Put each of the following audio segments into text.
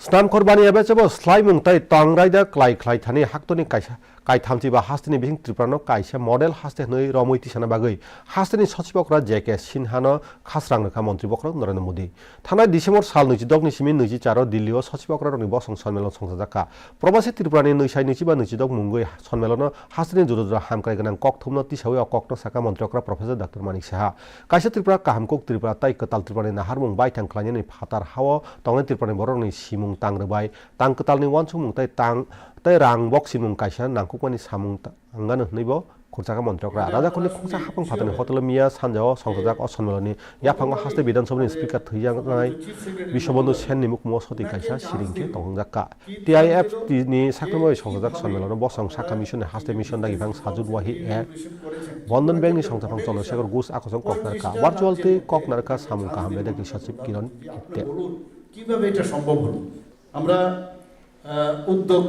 Snamkhor bani abechabo slaimung tai tangraida klai klai thani haktoni kaisa kai thamchi ba hastini bising triprano kaisa model haste noi romoiti sana bagoi hastini sachibokra jeke sinhano khasrang rakha mantri bokrok Narendra Modi thanai December sal nuji dogni simin nuji charo Delhi o sachibokra roni bosong sonmelon songsajaka probasi triprani nuisai nuji ba nuji dog mungoi sonmelono hastini jurujura hamkai ganang kok thumno tisawi o kokno saka mantriokra Professor Dr. Manik Saha kaisa tripura kahamkok tripura tai katal tripani naharmung bai thangklani ni phatar hawo tongai tripani borokni simung tangrebai tang ketalni wansumung tai rang boksimung kaisa nangkukmani samung angano neibo kurchaka montrokra rajakoni khungsa hapang phatani hotel mia sanjao songsajak osonmeloni yaphango haste bidansabani speaker thuijangnai Bishobandhu Sen ni mukmo soti kaisa siringke tongjakka TIF ni sakramoi songsajak sonmelono bosong sakha mission haste mission dagi phang sajud wahi ek Bandhan Bank ni songsajak Chandrasekhar Ghose akosong koknarka virtual te koknarka samung kahambe dagi sachib Kiran Itte কিভাবে এটা সম্ভব হলো আমরা উদ্যোগ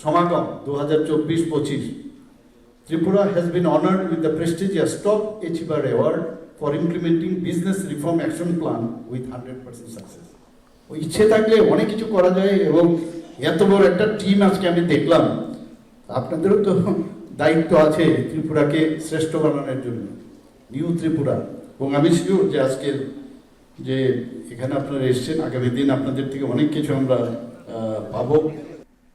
সমাগম 2024-25 Tripura has been honored with the prestigious Top Achiever Award for implementing business reform action plan with 100% success. ওই ইচ্ছে থাকলে অনেক কিছু করা যায় এবং এত বড় একটা টিম আজকে আমি দেখলাম আপনাদেরও তো দায়িত্ব আছে ত্রিপুরাকে শ্রেষ্ঠ বানানোর জন্য নিউ ত্রিপুরা এবং আমি শিওর যে আজকে যে এখানে আপনারা এসেছেন আগামী দিন আপনাদের থেকে অনেক কিছু আমরা পাবো